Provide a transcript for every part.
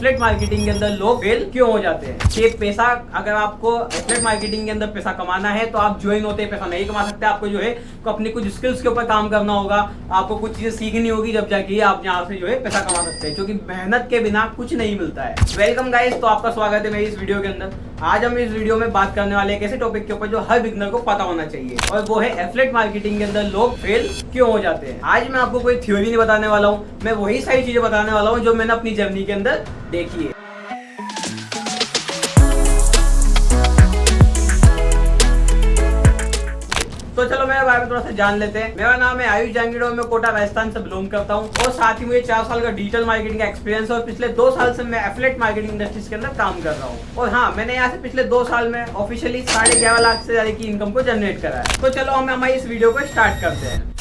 Affiliate marketing के अंदर लोग फेल क्यों हो जाते हैं। कि पैसा, अगर आपको एफिलिएट मार्केटिंग के अंदर पैसा कमाना है तो आप ज्वाइन होते पैसा नहीं कमा सकते। आपको जो है अपनी कुछ स्किल्स के ऊपर काम करना होगा, आपको कुछ चीजें सीखनी होगी, जब जाके आप यहाँ से जो है पैसा कमा सकते हैं, क्योंकि मेहनत के बिना कुछ नहीं मिलता है। वेलकम गाइस, तो आपका स्वागत है मेरी इस वीडियो के अंदर। आज हम इस वीडियो में बात करने वाले एक ऐसे टॉपिक के ऊपर जो हर बिगनर को पता होना चाहिए, और वो है एफिलिएट मार्केटिंग के अंदर लोग फेल क्यों हो जाते हैं। आज मैं आपको कोई थ्योरी नहीं बताने वाला हूँ, मैं वही सारी चीजें बताने वाला हूँ जो मैंने अपनी जर्नी के अंदर देखी है। तो चलो मेरे बारे में थोड़ा सा जान लेते हैं। मेरा नाम है आयुष जांगीड़ और मैं कोटा राजस्थान से बिलोंग करता हूँ, और साथ ही मुझे 4 साल का डिजिटल मार्केटिंग का एक्सपीरियंस है, और पिछले 2 साल से मैं एफिलिएट मार्केटिंग इंडस्ट्रीज के अंदर काम कर रहा हूँ। और हाँ, मैंने यहाँ से पिछले 2 साल में ऑफिशियली 11.5 लाख से ज्यादा की इनकम को जनरेट करा है। तो चलो हम हमारी इस वीडियो को स्टार्ट करते हैं।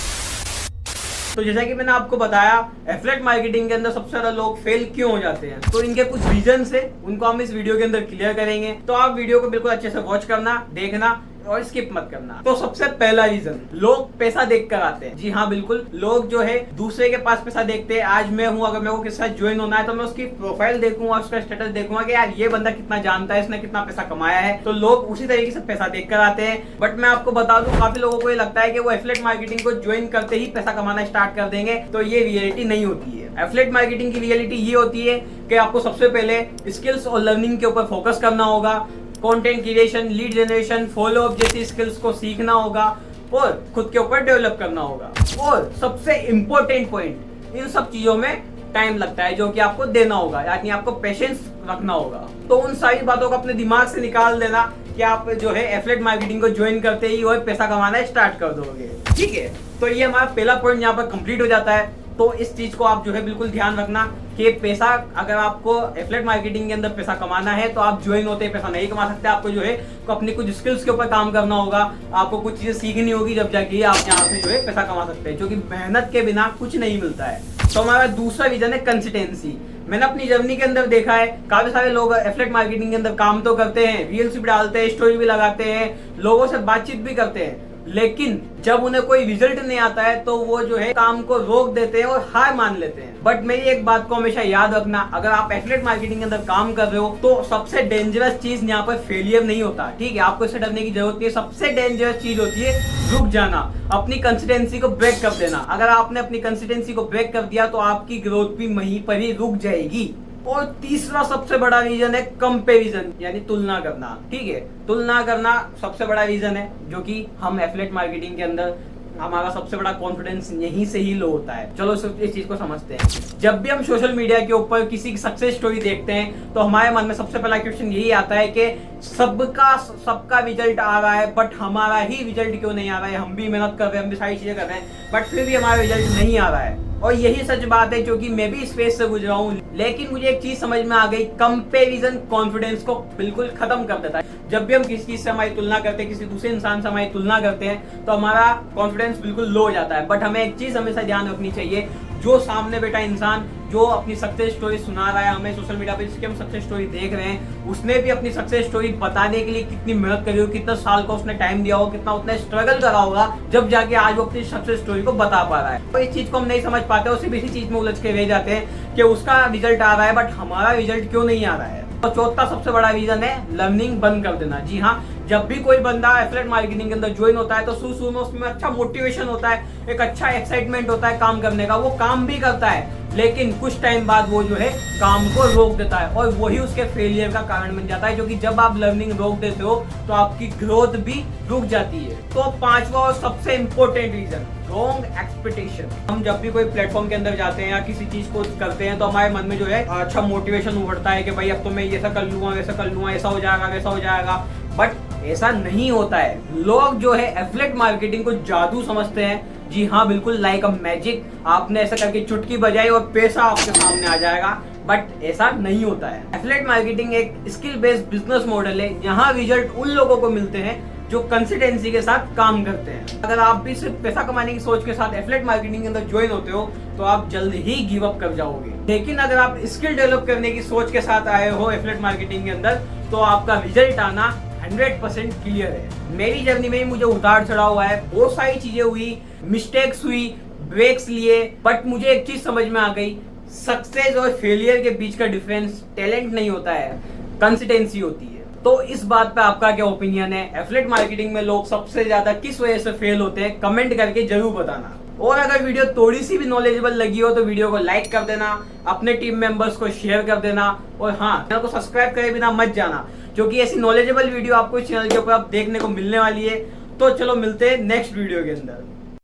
तो जैसा कि मैंने आपको बताया, एफिलिएट मार्केटिंग के अंदर सबसे ज्यादा लोग फेल क्यों हो जाते हैं, तो इनके कुछ रीजन है, उनको हम इस वीडियो के अंदर क्लियर करेंगे। तो आप वीडियो को बिल्कुल अच्छे से वॉच करना, देखना और स्किप मत करना। तो सबसे पहला रीजन, लोग पैसा देख कर आते हैं। जी हाँ, बिल्कुल, लोग जो है दूसरे के पास पैसा देखते हैं। आज मैं हूँ, अगर मेरे को किसी साथ ज्वाइन होना है तो मैं उसकी प्रोफाइल देखूंगा, उसका स्टेटस देखूंगा कि यार ये बंदा कितना जानता है, इसने कितना पैसा कमाया है, तो लोग उसी तरीके से पैसा देख कर आते हैं। बट मैं आपको बता दूं, काफी लोगों को ये लगता है कि वो एफिलिएट मार्केटिंग को ज्वाइन करते ही पैसा कमाना स्टार्ट कर देंगे, तो ये रियलिटी नहीं होती है। एफिलिएट मार्केटिंग की रियलिटी ये होती है कि आपको सबसे पहले स्किल्स और लर्निंग के ऊपर फोकस करना होगा, content creation, lead generation, follow up जैसी स्किल्स को सीखना होगा और खुद के ऊपर डेवलप करना होगा। और सबसे इंपॉर्टेंट पॉइंट, इन सब चीजों में टाइम लगता है जो कि आपको देना होगा, यानी आपको पेशेंस रखना होगा। तो उन सारी बातों को अपने दिमाग से निकाल देना कि आप जो है एफिलिएट मार्केटिंग को ज्वाइन करते ही और पैसा कमाना स्टार्ट कर दोगे। ठीक है, तो ये हमारा पहला पॉइंट यहाँ पर कंप्लीट हो जाता है। तो इस चीज को आप जो है बिल्कुल ध्यान रखना कि पैसा, अगर आपको एफिलिएट मार्केटिंग के अंदर पैसा कमाना है तो आप ज्वाइन होते पैसा नहीं कमा सकते। आपको जो है अपनी कुछ स्किल्स के ऊपर काम करना होगा, आपको कुछ चीजें सीखनी होगी, जब जाके आप यहाँ से जो है पैसा कमा सकते हैं, क्योंकि मेहनत के बिना कुछ नहीं मिलता है। तो हमारा दूसरा रीजन है कंसिस्टेंसी। मैंने अपनी जर्नी के अंदर देखा है, काफी सारे लोग एफिलिएट मार्केटिंग के अंदर काम तो करते हैं, रील्स भी डालते हैं, स्टोरी भी लगाते हैं, लोगों से बातचीत भी करते हैं, लेकिन जब उन्हें कोई रिजल्ट नहीं आता है तो वो जो है काम को रोक देते हैं और हार मान लेते हैं। बट मेरी एक बात को हमेशा याद रखना, अगर आप एफिलिएट मार्केटिंग के अंदर काम कर रहे हो तो सबसे डेंजरस चीज यहाँ पर फेलियर नहीं होता। ठीक है, आपको इससे डरने की जरूरत नहीं है। सबसे डेंजरस चीज होती है रुक जाना, अपनी कंसिस्टेंसी को ब्रेक कर देना। अगर आपने अपनी कंसिस्टेंसी को ब्रेक कर दिया तो आपकी ग्रोथ भी वहीं पर ही रुक जाएगी। और तीसरा सबसे बड़ा रीजन है कंपैरिजन, यानी तुलना करना। ठीक है, तुलना करना सबसे बड़ा रीजन है, जो कि हम एफिलिएट मार्केटिंग के अंदर हमारा सबसे बड़ा कॉन्फिडेंस यहीं से ही लो होता है। चलो इस चीज को समझते हैं। जब भी हम सोशल मीडिया के ऊपर किसी की सक्सेस स्टोरी देखते हैं तो हमारे मन में सबसे पहला क्वेश्चन यही आता है कि सबका रिजल्ट आ रहा है, बट हमारा ही रिजल्ट क्यों नहीं आ रहा है। हम भी मेहनत कर रहे हैं, हम भी सारी चीजें कर रहे हैं, बट फिर भी हमारा रिजल्ट नहीं आ रहा है। और यही सच बात है, क्योंकि मैं भी इस फेज से गुजरा हूँ। लेकिन मुझे एक चीज समझ में आ गई, कंपैरिजन कॉन्फिडेंस को बिल्कुल खत्म कर देता है। जब भी हम किसी चीज से हमारी तुलना करते हैं, किसी दूसरे इंसान से हमारी तुलना करते हैं, तो हमारा कॉन्फिडेंस बिल्कुल लो हो जाता है। बट हमें एक चीज हमेशा ध्यान रखनी चाहिए, जो सामने बैठा इंसान जो अपनी सक्सेस स्टोरी सुना रहा है हमें सोशल मीडिया पे, जिसकी हम सक्सेस स्टोरी देख रहे हैं, उसने भी अपनी सक्सेस स्टोरी बताने के लिए कितनी मेहनत करी हो, कितना साल का उसने टाइम दिया हो, कितना उसने स्ट्रगल करा होगा, जब जाके आज वो अपनी सक्सेस स्टोरी को बता पा रहा है। तो इस चीज को हम नहीं समझ पाते, उसी इसी चीज में उलझ के रह जाते हैं कि उसका रिजल्ट आ रहा है बट हमारा रिजल्ट क्यों नहीं आ रहा है। तो चौथा सबसे बड़ा रीजन है लर्निंग बंद कर देना। जी हाँ, जब भी कोई बंदा एफिलिएट मार्केटिंग के अंदर ज्वाइन होता है तो शुरू में उसमें अच्छा मोटिवेशन होता है, एक अच्छा एक्साइटमेंट होता है काम करने का, वो काम भी करता है, लेकिन कुछ टाइम बाद वो जो है काम को रोक देता है, और वही उसके फेलियर का कारण बन जाता है। क्योंकि जब आप लर्निंग रोक देते हो तो आपकी ग्रोथ भी रुक जाती है। तो पांचवा और सबसे इंपॉर्टेंट रीजन, रॉन्ग एक्सपेक्टेशन। हम जब भी कोई प्लेटफॉर्म के अंदर जाते हैं या किसी चीज को करते हैं तो हमारे मन में जो है अच्छा मोटिवेशन उभरता है कि भाई अब तो मैं ये ऐसा कर लूंगा, वैसा कर लूंगा, ऐसा हो जाएगा, वैसा हो जाएगा। बट ऐसा नहीं होता है। लोग जो है एफिलिएट मार्केटिंग को जादू समझते हैं। जी हाँ, बिल्कुल लाइक अ मैजिक, आपने ऐसा करके चुटकी बजाई और पैसा आपके सामने आ जाएगा, बट ऐसा नहीं होता है। एफिलिएट मार्केटिंग एक स्किल बेस्ड बिजनेस मॉडल है। यहाँ रिजल्ट उन लोगों को मिलते हैं जो कंसिस्टेंसी के साथ काम करते हैं। अगर आप भी सिर्फ पैसा कमाने की सोच के साथ एफिलिएट मार्केटिंग के अंदर ज्वाइन होते हो तो आप जल्द ही गिव अप कर जाओगे। लेकिन अगर आप स्किल डेवलप करने की सोच के साथ आए हो एफिलिएट मार्केटिंग के अंदर तो आपका रिजल्ट आना 100% क्लियर है। मेरी जर्नी में मुझे उतार चढ़ा हुआ है, बहुत सारी चीजें हुई, मिस्टेक्स हुई, ब्रेक्स लिए, बट मुझे एक चीज समझ में आ गई, सक्सेस और फेलियर के बीच का डिफरेंस टैलेंट नहीं होता है, कंसिस्टेंसी होती है। तो इस बात पे आपका क्या ओपिनियन है? एफिलिएट मार्केटिंग में लोग सबसे ज्यादा किस वजह से फेल होते हैं? कमेंट करके जरूर बताना। और अगर वीडियो थोड़ी सी भी नॉलेजेबल लगी हो तो वीडियो को लाइक कर देना, अपने टीम मेंबर्स को शेयर कर देना, और हाँ, चैनल को सब्सक्राइब करे बिना मत जाना, क्योंकि ऐसी नॉलेजेबल वीडियो आपको इस चैनल के ऊपर देखने को मिलने वाली है। तो चलो मिलते हैं नेक्स्ट वीडियो के अंदर।